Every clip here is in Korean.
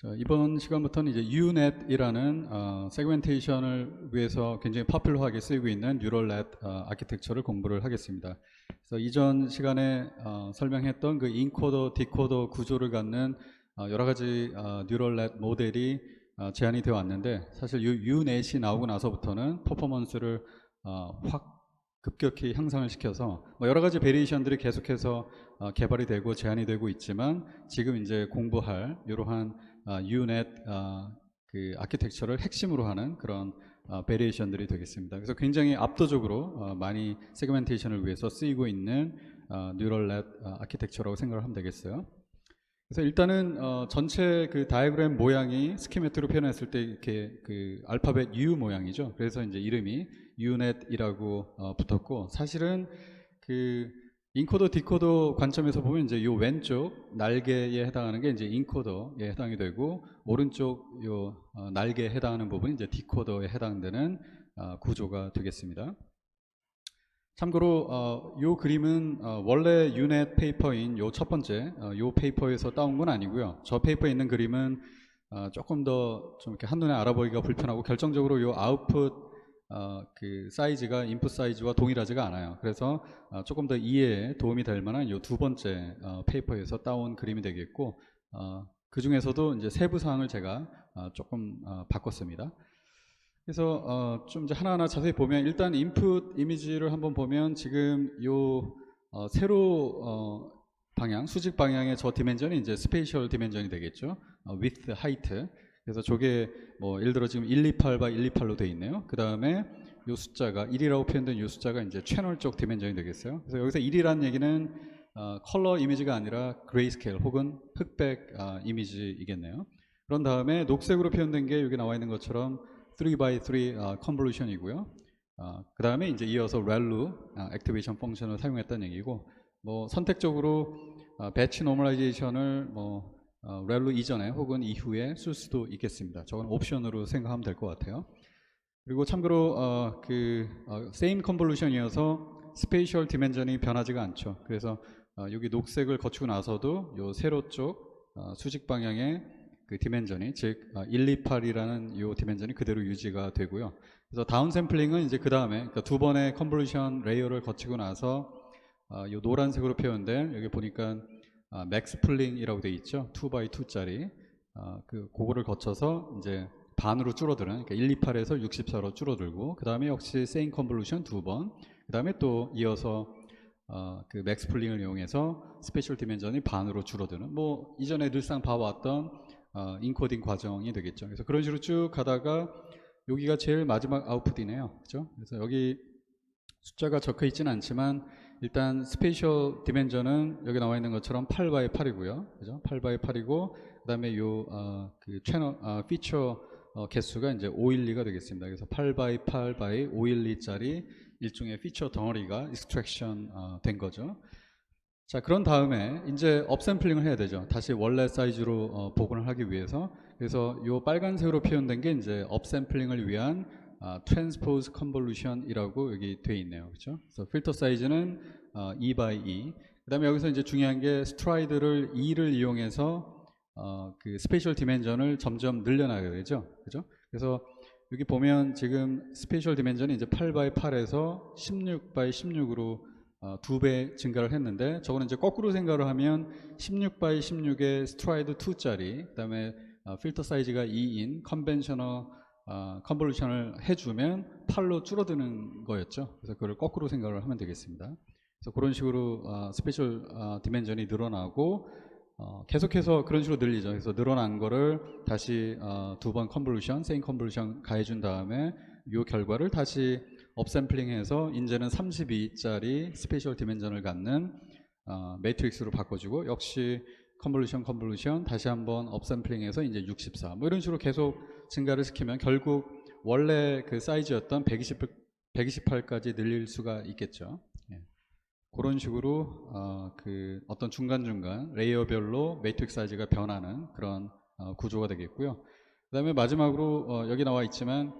자, 이번 시간부터는 이제 UNet이라는 세그멘테이션을 위해서 굉장히 파퓰러하게 쓰이고 있는 뉴럴넷 아키텍처를 공부를 하겠습니다. 그래서 이전 시간에 설명했던 그 인코더, 디코더 구조를 갖는 여러 가지 뉴럴넷 모델이 제한이 되어 왔는데, 사실 UNet이 나오고 나서부터는 퍼포먼스를 확 급격히 향상을 시켜서 여러 가지 베리에이션들이 계속해서 개발이 되고 제한이 되고 있지만, 지금 이제 공부할 이러한 UNet 그 아키텍처를 핵심으로 하는 그런 베리에이션들이 되겠습니다. 그래서 굉장히 압도적으로 많이 세그멘테이션을 위해서 쓰이고 있는 뉴럴넷 아키텍처라고 생각을 하면 되겠어요. 그래서 일단은 전체 그 다이어그램 모양이 스키매틱으로 표현했을 때 이렇게 그 알파벳 U 모양이죠. 그래서 이제 이름이 UNet이라고 붙었고, 사실은 그 인코더 디코더 관점에서 보면 이제 요 왼쪽 날개에 해당하는 게 이제 인코더에 해당이 되고, 오른쪽 요 날개에 해당하는 부분이 이제 디코더에 해당되는 구조가 되겠습니다. 참고로 요 그림은 원래 유넷 페이퍼인 요 첫 번째 요 페이퍼에서 따온 건 아니고요. 저 페이퍼에 있는 그림은 조금 더 좀 이렇게 한눈에 알아보기가 불편하고, 결정적으로 요 아웃풋 그 사이즈가 인풋 사이즈와 동일하지가 않아요. 그래서 조금 더 이해에 도움이 될 만한 요 두 번째 페이퍼에서 따온 그림이 되겠고, 그 중에서도 이제 세부 사항을 제가 조금 바꿨습니다. 그래서 좀 이제 하나하나 자세히 보면, 일단 인풋 이미지를 한번 보면 지금 요 세로 방향, 수직 방향의 저 디멘전이 이제 스페이셜 디멘전이 되겠죠. width, height. 그래서 저게 뭐 예를 들어 지금 128 by 128로 되어 있네요. 그 다음에 요 숫자가 1이라고 표현된 요 숫자가 이제 채널 쪽 디멘전이 되겠어요. 그래서 여기서 1이라는 얘기는 컬러 이미지가 아니라 그레이스케일 혹은 흑백 이미지이겠네요. 그런 다음에 녹색으로 표현된 게 여기 나와 있는 것처럼 3x3 컨볼루션이고요. 그 다음에 이제 이어서 ReLU 액티베이션 펑션을 사용했다는 얘기고, 뭐 선택적으로 배치 노멀라이제이션을 뭐 ReLU 이전에 혹은 이후에 쓸 수도 있겠습니다. 저건 옵션으로 생각하면 될 것 같아요. 그리고 참고로 same 컨볼루션이어서 스페이셜 디멘전이 변하지가 않죠. 그래서 여기 녹색을 거치고 나서도 요 세로 쪽 수직 방향의 그 디멘전이, 즉 128이라는 요 디멘전이 그대로 유지가 되고요. 그래서 다운 샘플링은 이제 그 다음에 그러니까 두 번의 컨볼루션 레이어를 거치고 나서 요 노란색으로 표현된, 여기 보니까 맥스 플링이라고 되어 있죠. 2x2짜리 그거를 거쳐서 이제 반으로 줄어드는, 그러니까 128에서 64로 줄어들고, 그 다음에 역시 same 컨볼루션 두 번, 그 다음에 또 이어서 그 맥스 플링을 이용해서 스페셜 디멘전이 반으로 줄어드는, 뭐 이전에 늘상 봐왔던 인코딩 과정이 되겠죠. 그래서 그런 식으로 쭉 가다가 여기가 제일 마지막 아웃풋이네요. 그죠? 그래서 여기 숫자가 적혀 있지는 않지만 일단 스페이셜 디멘전은 여기 나와 있는 것처럼 8x8이고요. 그죠? 8x8이고, 그 다음에 요 그 채널 피처 개수가 이제 512가 되겠습니다. 그래서 8x8x 512짜리 일종의 피처 덩어리가 익스트랙션 된 거죠. 자, 그런 다음에 이제 업샘플링을 해야 되죠. 다시 원래 사이즈로 복원을 하기 위해서. 그래서 요 빨간색으로 표현된 게 이제 업샘플링을 위한 트랜스포즈 컨볼루션이라고 여기 돼 있네요. 그렇죠? 그래서 필터 사이즈는 2x2. 그다음에 여기서 이제 중요한 게 스트라이드를 2를 이용해서 그 스페이셜 디멘전을 점점 늘려나가야 되죠. 그죠? 그래서 여기 보면 지금 스페이셜 디멘전이 이제 8x8에서 16x16으로 2배 증가를 했는데, 저거는 이제 거꾸로 생각을 하면 16x16의 스트라이드 2짜리, 그 다음에 필터 사이즈가 2인 컨벤셔널 컨볼루션을 해주면 8로 줄어드는 거였죠. 그래서 그걸 거꾸로 생각을 하면 되겠습니다. 그래서 그런 식으로 스페셜 디멘전이 늘어나고 계속해서 그런 식으로 늘리죠. 그래서 늘어난 거를 다시 두 번 컨볼루션, same 컨볼루션 가해준 다음에 이 결과를 다시 업샘플링해서 이제는 32짜리 스페셜 디멘전을 갖는 매트릭스로 바꿔주고, 역시 컨볼루션 다시 한번 업샘플링해서 이제 64, 뭐 이런 식으로 계속 증가를 시키면 결국 원래 그 사이즈였던 128까지 늘릴 수가 있겠죠. 예. 그런 식으로 그 어떤 중간중간 레이어별로 매트릭스 사이즈가 변하는 그런 구조가 되겠고요. 그 다음에 마지막으로 여기 나와 있지만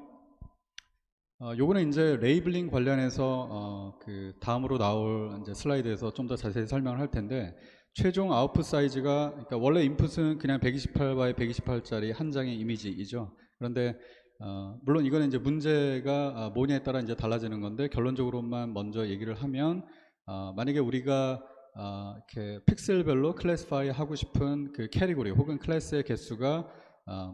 요거는 이제 레이블링 관련해서 그 다음으로 나올 이제 슬라이드에서 좀 더 자세히 설명을 할 텐데, 최종 아웃풋 사이즈가 그러니까 원래 인풋은 그냥 128 x 128짜리 한 장의 이미지이죠. 그런데 물론 이거는 이제 문제가 뭐냐에 따라 이제 달라지는 건데 결론적으로만 먼저 얘기를 하면 만약에 우리가 이렇게 픽셀별로 클래시파이 하고 싶은 그 캐리고리 혹은 클래스의 개수가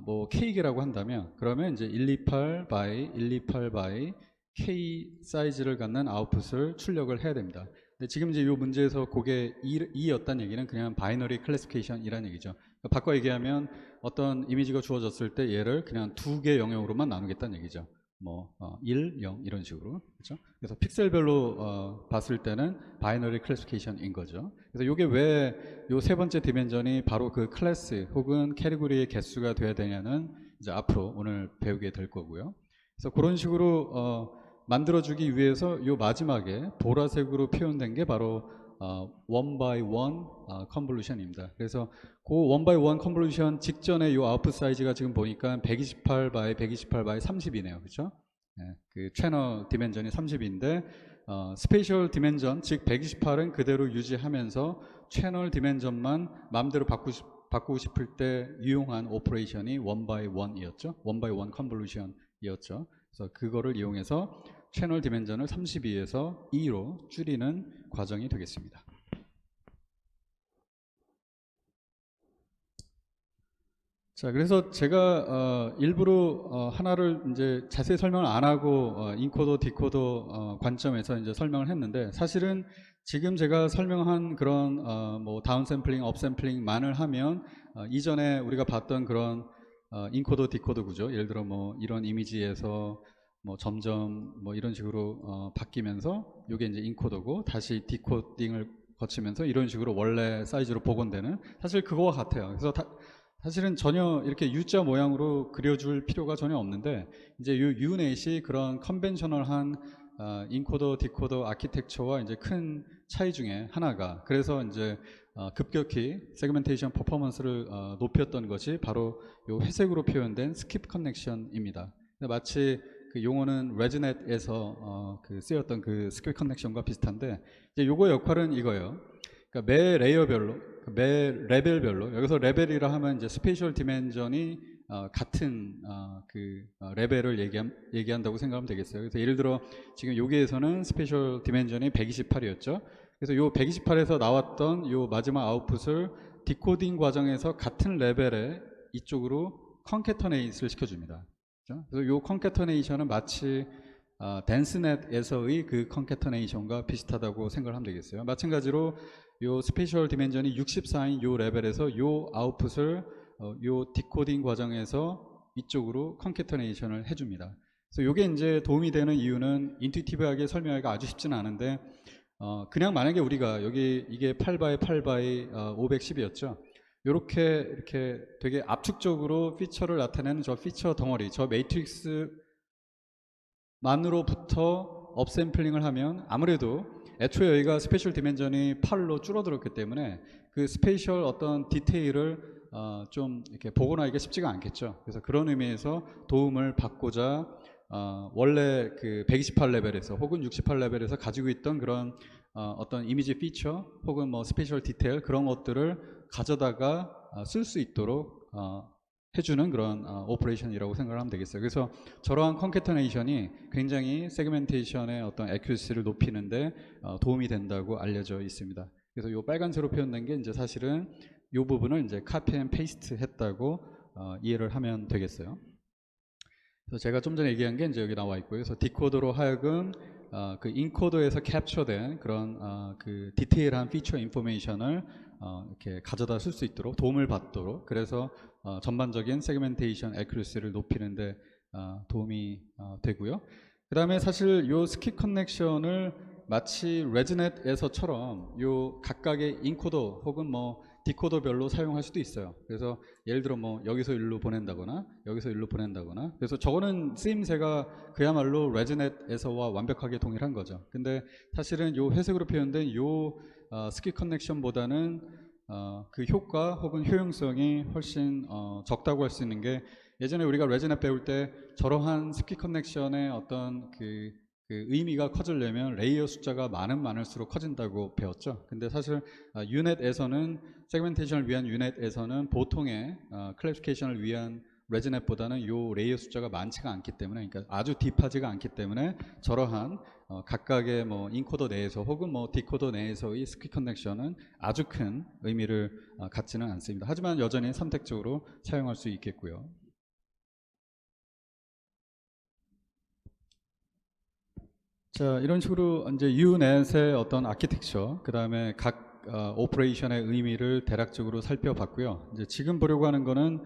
뭐 K개라고 한다면 그러면 이제 128 by 128 by K 사이즈를 갖는 아웃풋을 출력을 해야 됩니다. 근데 지금 이제 이 문제에서 그게 2였다는 얘기는 그냥 바이너리 클래시피케이션이라는 얘기죠. 그러니까 바꿔 얘기하면 어떤 이미지가 주어졌을 때 얘를 그냥 두 개 영역으로만 나누겠다는 얘기죠. 뭐 1, 0 이런 식으로. 그렇죠? 그래서 픽셀별로 봤을 때는 바이너리 클래시피케이션인 거죠. 그래서 이게 왜 요 세 번째 디멘전이 바로 그 클래스 혹은 캐리고리의 개수가 돼야 되냐는 이제 앞으로 오늘 배우게 될 거고요. 그래서 그런 식으로 만들어주기 위해서 요 마지막에 보라색으로 표현된 게 바로 one by one 컨볼루션입니다. 그래서 그 one by one 컨볼루션 직전에 요 아웃풋 사이즈가 지금 보니까 128 by 128 by 30이네요. 그렇죠? 네, 그 채널 디멘전이 30인데 스페이셜 디멘전 즉 128은 그대로 유지하면서 채널 디멘전만 마음대로 바꾸고 싶을 때 유용한 오퍼레이션이 one by one이었죠. one by one 컨볼루션이었죠. 그래서 그거를 이용해서 채널 디멘전을 32에서 2로 줄이는 과정이 되겠습니다. 자, 그래서 제가 일부러 하나를 이제 자세히 설명을 안 하고 인코더, 디코더 관점에서 이제 설명을 했는데 사실은 지금 제가 설명한 그런 뭐 다운샘플링, 업샘플링만을 하면 이전에 우리가 봤던 그런 인코더, 디코더 구조, 예를 들어 뭐 이런 이미지에서 뭐 점점 뭐 이런 식으로 바뀌면서 이게 이제 인코더고 다시 디코딩을 거치면서 이런 식으로 원래 사이즈로 복원되는 사실 그거와 같아요. 그래서 사실은 전혀 이렇게 U자 모양으로 그려줄 필요가 전혀 없는데 이제 이 유넷이 그런 컨벤셔널한 인코더, 디코더 아키텍처와 이제 큰 차이 중에 하나가 그래서 이제 급격히 세그멘테이션 퍼포먼스를 높였던 것이 바로 이 회색으로 표현된 스킵 커넥션입니다. 마치 그 용어는 레즈넷에서 그 쓰였던 그 스킵 커넥션과 비슷한데 이제 요거 역할은 이거예요. 그러니까 매 레이어별로, 매 레벨별로 여기서 레벨이라 하면 이제 스페이셜 디멘전이 같은 그 레벨을 얘기한다고 생각하면 되겠어요. 그래서 예를 들어 지금 여기에서는 스페이셜 디멘전이 128이었죠. 그래서 요 128에서 나왔던 요 마지막 아웃풋을 디코딩 과정에서 같은 레벨에 이쪽으로 컨캐터네이트를 시켜줍니다. 그렇죠? 그래서 요 컨캐터네이션은 마치 댄스넷에서의 그 컨캐터네이션과 비슷하다고 생각을 하면 되겠어요. 마찬가지로 요 스페이셜 디멘전이 64인 요 레벨에서 요 아웃풋을 요 디코딩 과정에서 이쪽으로 컨캐터네이션을 해줍니다. 그래서 요게 이제 도움이 되는 이유는 인투이티브하게 설명하기가 아주 쉽지는 않은데 그냥 만약에 우리가 여기 이게 8바이 8바이 510이었죠. 이렇게 되게 압축적으로 피처를 나타내는 저 피처 덩어리, 저 매트릭스 만으로부터 업샘플링을 하면 아무래도 애초에 여기가 스페이셜 디멘전이 8로 줄어들었기 때문에 그 스페이셜 어떤 디테일을 좀 이렇게 복원하기가 쉽지가 않겠죠. 그래서 그런 의미에서 도움을 받고자 원래 그 128 레벨에서 혹은 68 레벨에서 가지고 있던 그런 어떤 이미지 피처 혹은 뭐 스페이셜 디테일 그런 것들을 가져다가 쓸 수 있도록 해주는 그런 오퍼레이션이라고 생각을 하면 되겠어요. 그래서 저러한 컨캐터네이션이 굉장히 세그멘테이션의 어떤 애큐러시를 높이는데 도움이 된다고 알려져 있습니다. 그래서 이 빨간색으로 표현된 게 이제 사실은 이 부분을 이제 카피 앤 페이스트 했다고 이해를 하면 되겠어요. 그래서 제가 좀 전에 얘기한 게 이제 여기 나와 있고요. 그래서 디코더로 하여금 그 인코더에서 캡처된 그런 그 디테일한 피처 인포메이션을 이렇게 가져다 쓸 수 있도록 도움을 받도록 그래서 전반적인 세그멘테이션 애큐러시를 높이는데 도움이 되고요. 그 다음에 사실 요 스킵 커넥션을 마치 레즈넷에서처럼 요 각각의 인코더 혹은 뭐 디코더별로 사용할 수도 있어요. 그래서 예를 들어 뭐 여기서 일로 보낸다거나 여기서 일로 보낸다거나 그래서 저거는 쓰임새가 그야말로 레즈넷에서와 완벽하게 동일한 거죠. 근데 사실은 요 회색으로 표현된 요 스킵 커넥션보다는 그 효과 혹은 효용성이 훨씬 적다고 할 수 있는 게 예전에 우리가 레즈넷 배울 때 저러한 스킵 커넥션의 어떤 그 그 의미가 커지려면 레이어 숫자가 많을수록 커진다고 배웠죠. 근데 사실 유넷에서는 세그멘테이션을 위한 유넷에서는 보통의 클래시피케이션을 위한 레지넷보다는 요 레이어 숫자가 많지가 않기 때문에, 그러니까 아주 딥하지가 않기 때문에 저러한 각각의 뭐 인코더 내에서 혹은 뭐 디코더 내에서의 스퀴 커넥션은 아주 큰 의미를 갖지는 않습니다. 하지만 여전히 선택적으로 사용할 수 있겠고요. 자, 이런 식으로 이제 유넷의 어떤 아키텍처, 그 다음에 각 오퍼레이션의 의미를 대략적으로 살펴봤고요. 이제 지금 보려고 하는 거는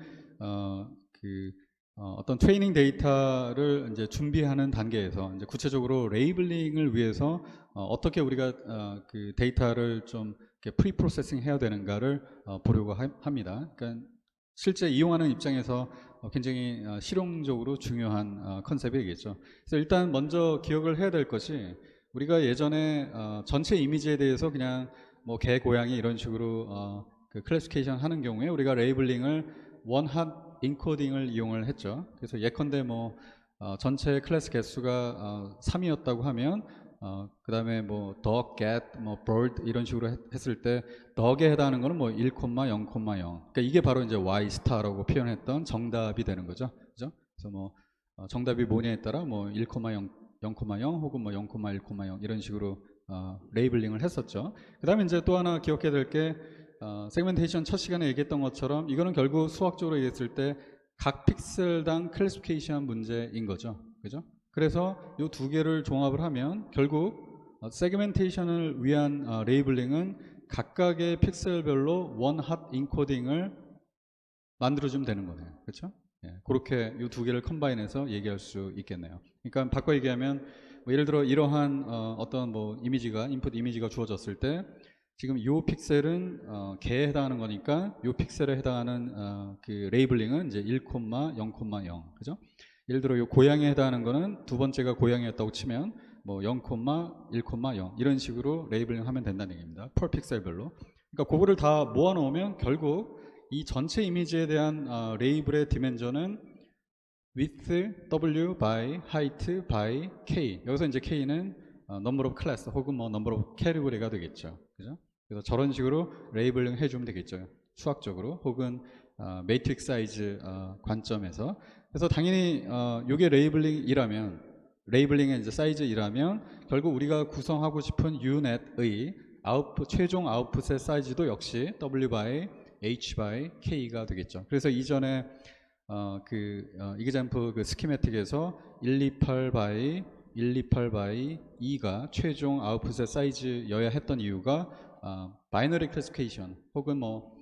어떤 트레이닝 데이터를 이제 준비하는 단계에서 이제 구체적으로 레이블링을 위해서 어떻게 우리가 그 데이터를 좀 프리 프로세싱 해야 되는가를 보려고 합니다. 그러니까 실제 이용하는 입장에서 굉장히 실용적으로 중요한 컨셉이겠죠. 그래서 일단 먼저 기억을 해야 될 것이, 우리가 예전에 전체 이미지에 대해서 그냥 뭐 개, 고양이 이런 식으로 그 클래시피케이션 하는 경우에 우리가 레이블링을 원핫 인코딩을 이용을 했죠. 그래서 예컨대 뭐 전체 클래스 개수가 3이었다고 하면 그 다음에 뭐 dog, cat, 뭐 bird 이런 식으로 했을 때 dog에 해당하는 거는 뭐 1, 0,0. 그러니까 이게 바로 이제 y 스타라고 표현했던 정답이 되는 거죠. 그죠? 그래서 뭐 정답이 뭐냐에 따라 뭐 1, 0, 0,0 혹은 뭐 0,1,0 이런 식으로 레이블링을 했었죠. 그 다음에 이제 또 하나 기억해야 될 게 세그멘테이션 첫 시간에 얘기했던 것처럼 이거는 결국 수학적으로 얘기했을 때 각 픽셀당 클래시피케이션 문제인 거죠. 그죠? 그래서 이 두 개를 종합을 하면 결국 세그멘테이션을 위한 레이블링은 각각의 픽셀별로 원핫 인코딩을 만들어주면 되는 거네요. 그렇죠? 예, 그렇게 이 두 개를 컴바인해서 얘기할 수 있겠네요. 그러니까 바꿔 얘기하면 뭐 예를 들어 이러한 어떤 뭐 이미지가 인풋 이미지가 주어졌을 때 지금 이 픽셀은 개에 해당하는 거니까 이 픽셀에 해당하는 그 레이블링은 이제 1, 0,0 그죠? 예를 들어 이 고양이에 해당하는 거는 두 번째가 고양이였다고 치면 뭐 0, 1,0 이런 식으로 레이블링 하면 된다는 얘기입니다. per 픽셀별로. 그러니까 그거를 다 모아 놓으면 결국 이 전체 이미지에 대한 레이블의 디멘전은 width w by height by k. 여기서 이제 k는 number of class 혹은 뭐 number of category가 되겠죠. 그죠? 그래서 저런 식으로 레이블링 해주면 되겠죠. 수학적으로 혹은 매트릭스 사이즈 관점에서. 그래서 당연히 이게 레이블링의 이제 사이즈이라면 결국 우리가 구성하고 싶은 유넷의 최종 아웃풋의 사이즈도 역시 w by h by k가 되겠죠. 그래서 이전에 이그젬플 그 스키매틱에서 128 by 2가 최종 아웃풋의 사이즈여야 했던 이유가 바이너리 클래시피케이션 혹은 뭐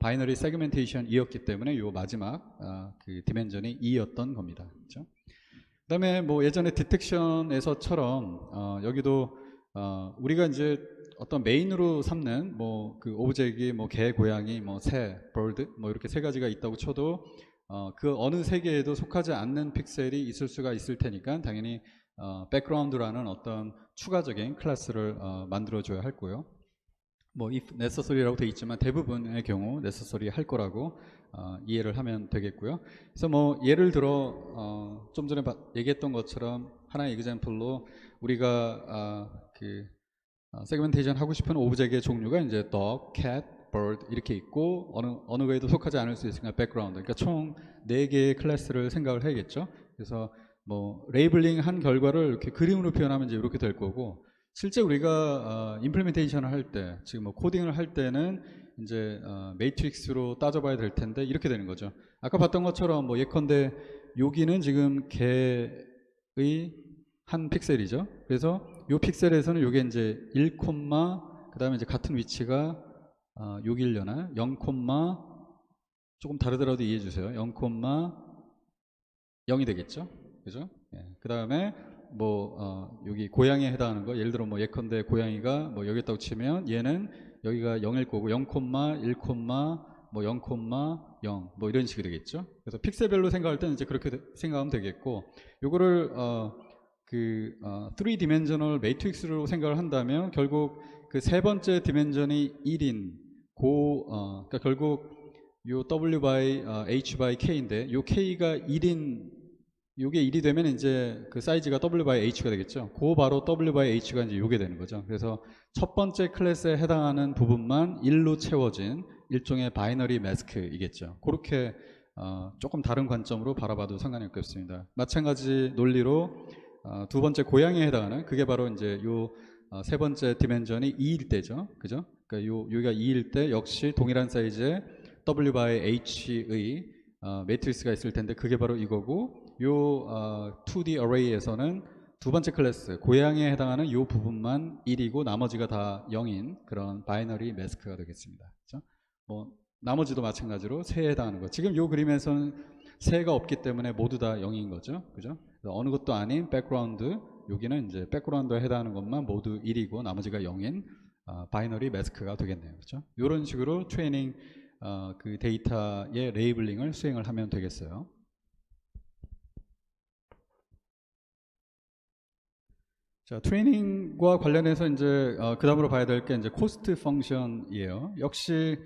바이너리 세그멘테이션이었기 때문에 이 마지막 그 디멘전이 2였던 겁니다. 그렇죠? 그다음에 뭐 예전에 디텍션에서처럼 여기도 우리가 이제 어떤 메인으로 삼는 뭐 그 오브젝이 뭐 개, 고양이, 뭐 새, bird 뭐 이렇게 세 가지가 있다고 쳐도 그 어느 세 개에도 속하지 않는 픽셀이 있을 수가 있을 테니까 당연히 백그라운드라는 어떤 추가적인 클래스를 만들어줘야 할 거고요. 뭐 if necessary라고 되어 있지만 대부분의 경우 necessary 할 거라고 이해를 하면 되겠고요. 그래서 뭐 예를 들어 좀 전에 얘기했던 것처럼 하나의 example로 우리가 세그멘테이션 하고 싶은 오브젝의 종류가 이제 dog, cat, bird 이렇게 있고 어느 거에도 속하지 않을 수 있으니까 background. 그러니까 총 4개의 클래스를 생각을 해야겠죠. 그래서 뭐 레이블링 한 결과를 이렇게 그림으로 표현하면 이제 이렇게 될 거고, 실제 우리가 임플리멘테이션을 할 때, 지금 뭐 코딩을 할 때는 이제 매트릭스로 따져봐야 될 텐데 이렇게 되는 거죠. 아까 봤던 것처럼 뭐 예컨대 여기는 지금 개의 한 픽셀이죠. 그래서 이 픽셀에서는 이게 이제 1, 그 다음에 이제 같은 위치가 여기려나 0, 조금 다르더라도 이해해 주세요. 0,0이 되겠죠. 그죠? 예. 그 다음에 뭐 여기 고양이에 해당하는 거, 예를 들어 뭐 예컨대 고양이가 뭐 여기 있다고 치면 얘는 여기가 0일 거고 0, 1, 뭐 0,0 뭐 이런 식이 되겠죠. 그래서 픽셀별로 생각할 때는 이제 그렇게 생각하면 되겠고, 요거를 3디멘셔널 매트릭스로 생각을 한다면 결국 그 세 번째 디멘전이 1인 그러니까 결국 요 W by H by K인데 요 K가 1인 요게 1이 되면 이제 그 사이즈가 W by H가 되겠죠. 그 바로 W by H가 이제 요게 되는 거죠. 그래서 첫 번째 클래스에 해당하는 부분만 1로 채워진 일종의 바이너리 매스크이겠죠. 그렇게 조금 다른 관점으로 바라봐도 상관이 없겠습니다. 마찬가지 논리로 두 번째 고양이에 해당하는 그게 바로 이제 요 세 번째 디멘전이 2일 때죠. 그죠? 그러니까 여기가 2일 때 역시 동일한 사이즈의 W by H의 매트리스가 있을 텐데 그게 바로 이거고 요 2D array에서는 두 번째 클래스 고양이에 해당하는 이 부분만 1이고 나머지가 다 0인 그런 바이너리 매스크가 되겠습니다. 그렇죠? 뭐 나머지도 마찬가지로 세에 해당하는 거. 지금 요 그림에서는 세가 없기 때문에 모두 다 0인 거죠. 그죠? 어느 것도 아닌 백그라운드 여기는 이제 백그라운드에 해당하는 것만 모두 1이고 나머지가 0인 바이너리 매스크가 되겠네요. 그렇죠? 이런 식으로 트레이닝 그 데이터의 레이블링을 수행을 하면 되겠어요. 자, 트레이닝과 관련해서 이제 그 다음으로 봐야 될 게 이제 코스트 펑션이에요. 역시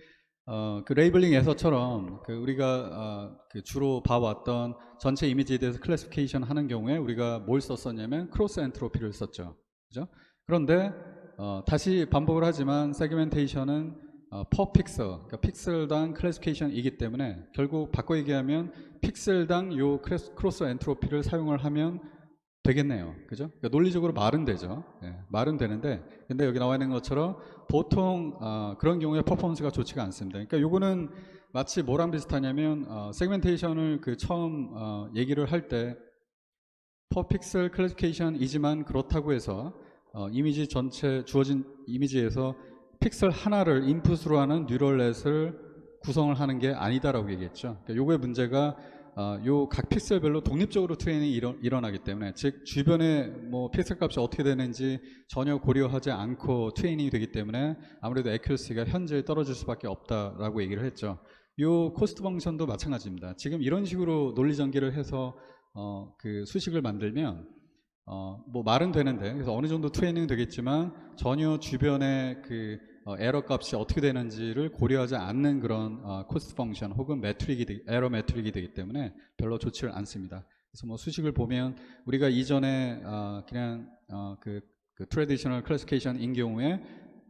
그 레이블링에서처럼 그 우리가 그 주로 봐왔던 전체 이미지에 대해서 클래시피케이션 하는 경우에 우리가 뭘 썼었냐면 크로스 엔트로피를 썼죠. 그죠? 그런데 다시 반복을 하지만 세그멘테이션은 per 픽셀, 그러니까 픽셀당 클래시피케이션이기 때문에 결국 바꿔 얘기하면 픽셀당 요 크로스 엔트로피를 사용을 하면 되겠네요. 그죠? 그러니까 논리적으로 말은 되죠. 예, 말은 되는데, 근데 여기 나와 있는 것처럼 보통 그런 경우에 퍼포먼스가 좋지가 않습니다. 그러니까 요거는 마치 뭐랑 비슷하냐면 세그멘테이션을 그 처음 얘기를 할 때 per 픽셀 클래시피케이션이지만 그렇다고 해서 이미지 전체 주어진 이미지에서 픽셀 하나를 인풋으로 하는 뉴럴넷을 구성을 하는 게 아니다라고 얘기했죠. 그러니까 요거의 문제가 요 각 픽셀별로 독립적으로 트레이닝이 일어나기 때문에 즉 주변에 뭐 픽셀 값이 어떻게 되는지 전혀 고려하지 않고 트레이닝이 되기 때문에 아무래도 애큐러시가 현저히 떨어질 수밖에 없다라고 얘기를 했죠. 요 코스트 펑션도 마찬가지입니다. 지금 이런 식으로 논리 전개를 해서 그 수식을 만들면 뭐 말은 되는데 그래서 어느 정도 트레이닝 되겠지만 전혀 주변에 그 에러 값이 어떻게 되는지를 고려하지 않는 그런 코스트 펑션 혹은 에러 매트릭이 되기 때문에 별로 좋지를 않습니다. 그래서 뭐 수식을 보면 우리가 이전에 그냥 그 트래디셔널 클래시피케이션인 경우에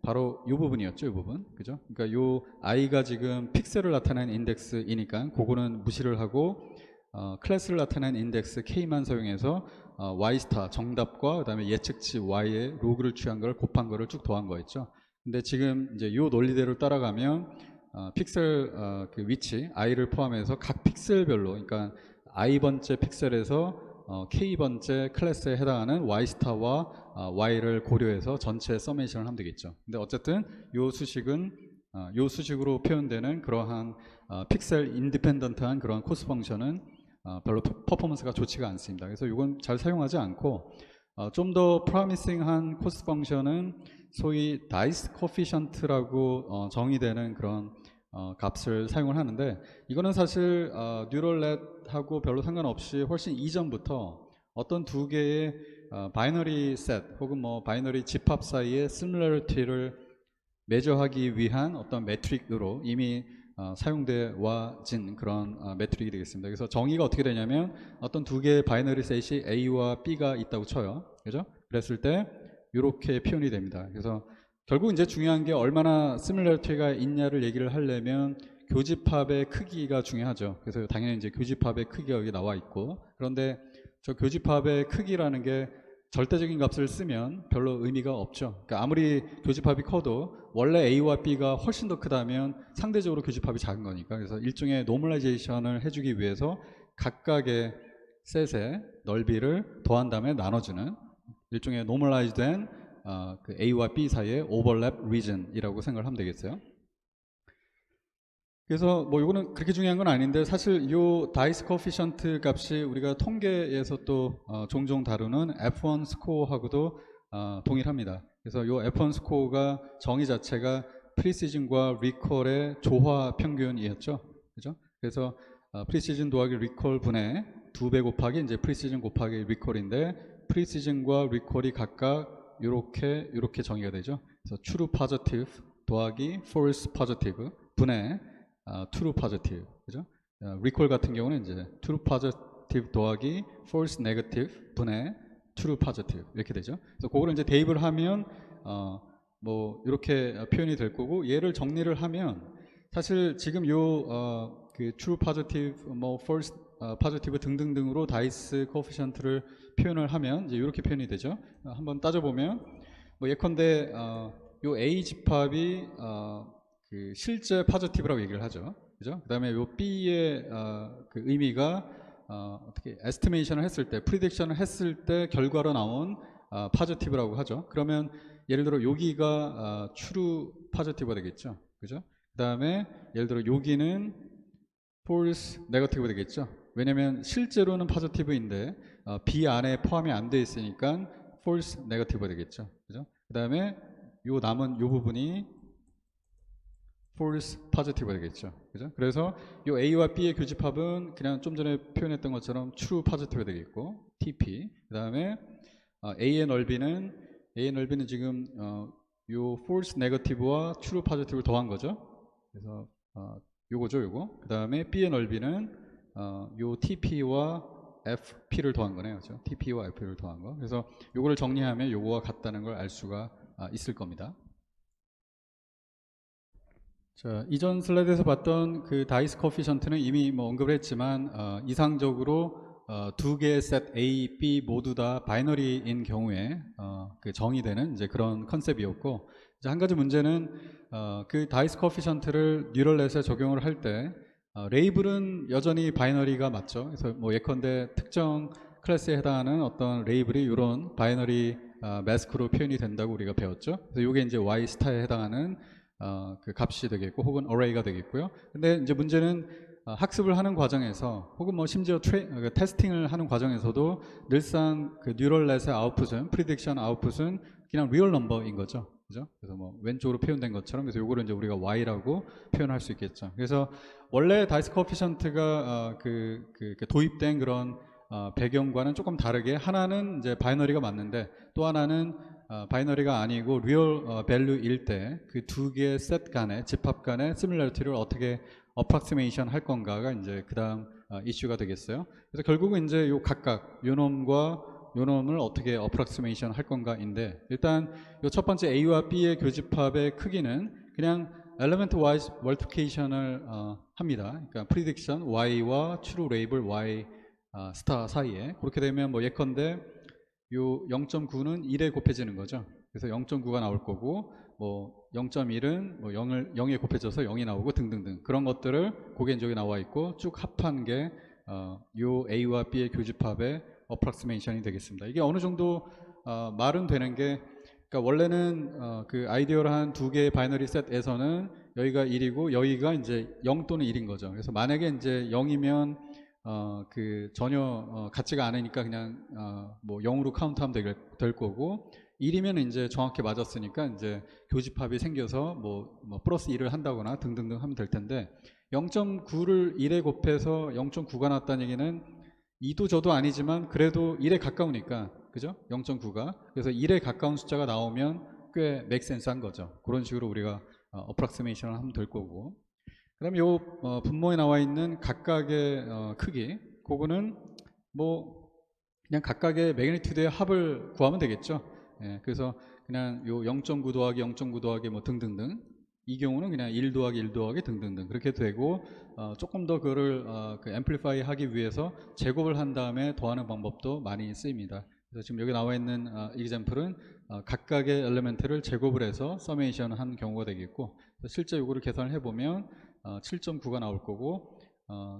바로 이 부분이었죠, 이 부분, 그죠? 그러니까 요 i가 지금 픽셀을 나타내는 인덱스이니까 그거는 무시를 하고 클래스를 나타내는 인덱스 k만 사용해서 y 스타 정답과 그다음에 예측치 y의 로그를 취한 걸 곱한 거를 쭉 더한 거였죠. 근데 지금 이제 이 논리대로 따라가면 픽셀 그 위치 i를 포함해서 각 픽셀별로 그러니까 i번째 픽셀에서 k번째 클래스에 해당하는 y스타와 y를 고려해서 전체 서메이션을 하면 되겠죠. 근데 어쨌든 이 수식은 이 수식으로 표현되는 그러한 픽셀 인디펜던트한 그런 코스트 펑션은 별로 퍼포먼스가 좋지가 않습니다. 그래서 이건 잘 사용하지 않고 좀 더 프로미싱한 코스트 펑션은 소위 다이스 코피션트라고 정의되는 그런 값을 사용을 하는데 이거는 사실 뉴럴넷하고 별로 상관없이 훨씬 이전부터 어떤 두 개의 바이너리 셋 혹은 뭐 바이너리 집합 사이의 시뮬러리티를 매저하기 위한 어떤 매트릭으로 이미 사용되어 와진 그런 매트릭이 되겠습니다. 그래서 정의가 어떻게 되냐면 어떤 두 개의 바이너리 셋이 A와 B가 있다고 쳐요. 그죠? 그랬을 때 이렇게 표현이 됩니다. 그래서 결국 이제 중요한 게 얼마나 시뮬러리티가 있냐를 얘기를 하려면 교집합의 크기가 중요하죠. 그래서 당연히 이제 교집합의 크기가 여기 나와 있고 그런데 저 교집합의 크기라는 게 절대적인 값을 쓰면 별로 의미가 없죠. 그러니까 아무리 교집합이 커도 원래 A와 B가 훨씬 더 크다면 상대적으로 교집합이 작은 거니까 그래서 일종의 노멀라이제이션을 해주기 위해서 각각의 셋의 넓이를 더한 다음에 나눠주는 일종의 노멀라이즈된 그 A와 B 사이의 오버랩 리전이라고 생각을 하면 되겠어요. 그래서 뭐 이거는 그렇게 중요한 건 아닌데 사실 이 다이스 코피션트 값이 우리가 통계에서 또 종종 다루는 F1 스코어하고도 동일합니다. 그래서 이 F1 스코어가 정의 자체가 프리시즌과 리콜의 조화 평균이었죠. 그죠? 그래서 프리시즌 더하기 리콜 분의 2배 곱하기 이제 프리시즌 곱하기 리콜인데 프리시즌과 리콜이 각각 이렇게 정의가 되죠. 그래서 true positive 더하기 false positive 분의 true positive, 그죠? 리콜 같은 경우는 이제 true positive 더하기 false negative 분의 true positive 이렇게 되죠. 그래서 그거를 이제 대입을 하면 뭐 이렇게 표현이 될 거고, 얘를 정리를 하면 사실 지금 요 그 true positive, 뭐 false positive 등등등으로 다이스 코에피션트를 표현을 하면 이제 이렇게 표현이 되죠. 한번 따져보면 뭐 예컨대 요 A 집합이 그 실제 positive라고 얘기를 하죠. 그죠? 그다음에 요 B의 그 의미가 어떻게 에스티메이션을 했을 때, 프리딕션을 했을 때 결과로 나온 positive라고 하죠. 그러면 예를 들어 여기가 true positive가 되겠죠. 그죠? 그다음에 예를 들어 여기는 false negative가 되겠죠. 왜냐면 실제로는 positive인데 B 안에 포함이 안 돼 있으니까 false negative가 되겠죠. 그죠? 그다음에 요 남은 요 부분이 false positive가 되겠죠. 그죠? 그래서 요 A와 B의 교집합은 그냥 좀 전에 표현했던 것처럼 true positive가 되겠고, TP. 그다음에 A의 넓이는 지금 요 false negative와 true positive를 더한 거죠. 그래서 요거죠, 요거. 그다음에 B의 넓이는 요 TP와 FP를 더한 거네요. 그렇죠? TP와 FP를 더한 거. 그래서 요거를 정리하면 요거와 같다는 걸 알 수가 있을 겁니다. 자, 이전 슬라이드에서 봤던 그 다이스 코에피션트는 이미 뭐 언급을 했지만 이상적으로 두 개의 셋 A, B 모두 다 바이너리인 경우에 그 정의되는 이제 그런 컨셉이었고, 이제 한 가지 문제는 그 다이스 코에피션트를 뉴럴넷에 적용을 할 때 레이블은 여전히 바이너리가 맞죠. 그래서 뭐 예컨대 특정 클래스에 해당하는 어떤 레이블이 이런 바이너리 매스크로 표현이 된다고 우리가 배웠죠. 그래서 이게 이제 Y 스타에 해당하는 그 값이 되겠고, 혹은 어레이가 되겠고요. 근데 이제 문제는 학습을 하는 과정에서, 혹은 뭐 심지어 테스팅을 하는 과정에서도 늘상 그 뉴럴넷의 아웃풋은, 프리딕션 아웃풋은 그냥 리얼 넘버인 거죠. 그죠? 그래서 뭐 왼쪽으로 표현된 것처럼, 그래서 요거를 이제 우리가 Y라고 표현할 수 있겠죠. 그래서 원래 다이스 코에피션트가 도입된 그런 배경과는 조금 다르게, 하나는 이제 바이너리가 맞는데 또 하나는 바이너리가 아니고 리얼 밸류일 때 그 두 개의 셋 간의 집합 간의 시뮬러리티를 어떻게 어프락시메이션 할 건가가 이제 그 다음 이슈가 되겠어요. 그래서 결국은 이제 요 각각 요 놈과 요 놈을 어떻게 어프락시메이션 할 건가인데, 일단 요 첫 번째 A와 B의 교집합의 크기는 그냥 엘리멘트 와이즈 멀티플리케이션을 합니다. 그러니까 프리딕션 Y와 true label Y 스타 사이에, 그렇게 되면 뭐 예컨대 요 0.9는 1에 곱해지는 거죠. 그래서 0.9가 나올 거고, 뭐 0.1은 뭐 0에 곱해져서 0이 나오고 등등등, 그런 것들을 그게 이제 여기 나와 있고 쭉 합한 게 요 A와 B의 교집합의 어프락시메이션이 되겠습니다. 이게 어느 정도 말은 되는 게, 그러니까 원래는 그 아이디어한 두 개의 바이너리 셋에서는 여기가 1이고 여기가 이제 0 또는 1인 거죠. 그래서 만약에 이제 0이면 그 전혀 같지가 않으니까 그냥 뭐 0으로 카운트하면 될 거고, 1이면 이제 정확히 맞았으니까 이제 교집합이 생겨서 뭐 플러스 1을 한다거나 등등등 하면 될 텐데, 0.9를 1에 곱해서 0.9가 나왔다는 얘기는 이도 저도 아니지만 그래도 1에 가까우니까, 그죠? 0.9가. 그래서 1에 가까운 숫자가 나오면 꽤 make sense 한 거죠. 그런 식으로 우리가 어프락시메이션을 하면 될 거고, 그 다음에 요 분모에 나와 있는 각각의 크기, 그거는 뭐 그냥 각각의 매그니튜드의 합을 구하면 되겠죠. 예, 그래서 그냥 요 0.9 더하기 0.9 더하기 뭐 등등등, 이 경우는 그냥 1 더하기 1 더하기 등등등 그렇게 되고, 조금 더 그거를 그 앰플리파이 하기 위해서 제곱을 한 다음에 더하는 방법도 많이 쓰입니다. 그래서 지금 여기 나와 있는 이그젬플은 각각의 엘리멘트를 제곱을 해서 서메이션 한 경우가 되겠고, 실제 요거를 계산을 해보면 7.9가 나올 거고,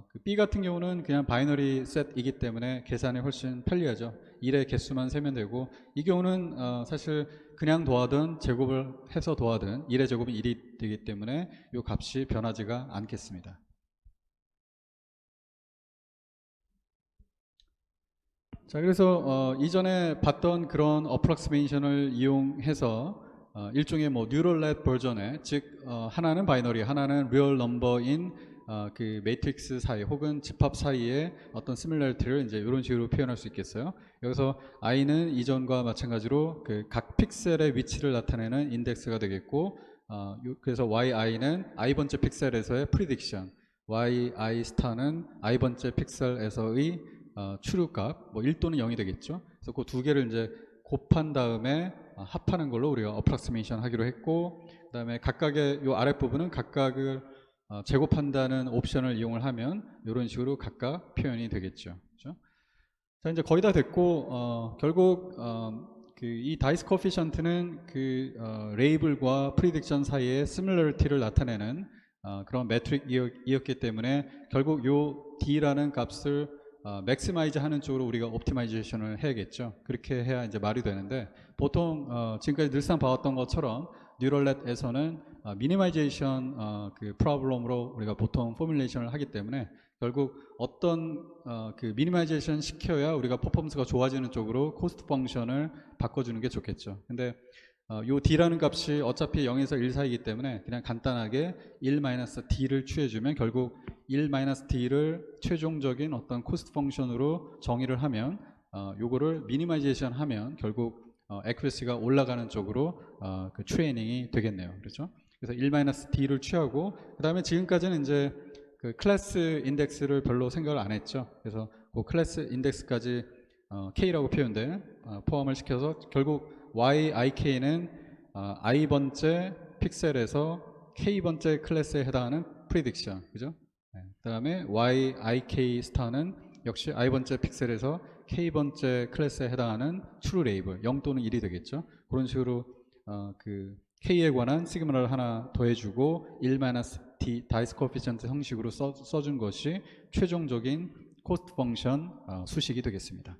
그 B 같은 경우는 그냥 바이너리 셋이기 때문에 계산이 훨씬 편리하죠. 1의 개수만 세면 되고, 이 경우는 사실 그냥 더하든 제곱을 해서 더하든 1의 제곱은 1이 되기 때문에 이 값이 변하지가 않겠습니다. 자, 그래서 이전에 봤던 그런 어프락시메이션을 이용해서 일종의 뭐 뉴럴넷 버전의, 즉 하나는 바이너리, 하나는 리얼 넘버인 그 매트릭스 사이 혹은 집합 사이의 어떤 시뮬러리티를 이제 이런 식으로 표현할 수 있겠어요. 여기서 i는 이전과 마찬가지로 그 각 픽셀의 위치를 나타내는 인덱스가 되겠고, 그래서 yi는 i번째 픽셀에서의 프리딕션, yi 스타는 i번째 픽셀에서의 추류값, 뭐 1 또는 0이 되겠죠. 그래서 그 두 개를 이제 곱한 다음에 합하는 걸로 우리가 approximation 하기로 했고, 그다음에 각각의 요 아랫부분은 각각을 제곱한다는 옵션을 이용을 하면 이런 식으로 각각 표현이 되겠죠. 그렇죠? 자, 이제 거의 다 됐고, 결국 이 다이스 코피션트는 레이블과 프리딕션 사이의 시뮬러리티를 나타내는 그런 매트릭이었기 때문에 결국 요 D라는 값을 맥시마이즈 하는 쪽으로 우리가 옵티마이제이션을 해야겠죠. 그렇게 해야 이제 말이 되는데, 보통 지금까지 늘상 봐왔던 것처럼 뉴럴넷에서는 미니마이제이션 프로블럼으로 우리가 보통 포뮬레이션을 하기 때문에 결국 어떤 미니마이제이션 시켜야 우리가 퍼포먼스가 좋아지는 쪽으로 코스트 펑션을 바꿔주는 게 좋겠죠. 근데 요 D라는 값이 어차피 0에서 1 사이이기 때문에 그냥 간단하게 1-D를 취해주면 결국 1-D를 최종적인 어떤 코스트 펑션으로 정의를 하면 요거를 미니마이제이션 하면 결국 액큐러시가 올라가는 쪽으로 트레이닝이 되겠네요. 그렇죠? 그래서 1-D를 취하고, 그 다음에 지금까지는 이제 클래스 인덱스를 별로 생각을 안 했죠. 그래서 그 클래스 인덱스까지 K라고 표현된 포함을 시켜서 결국 YIK는 i번째 픽셀에서 K번째 클래스에 해당하는 프리딕션, 그죠? 네. 그 다음에 YIK 스타는 역시 i번째 픽셀에서 K번째 클래스에 해당하는 트루 레이블 0 또는 1이 되겠죠. 그런 식으로 K에 관한 시그널을 하나 더해주고 1-D 다이스 코피션트 형식으로 써준 것이 최종적인 코스트 펑션 수식이 되겠습니다.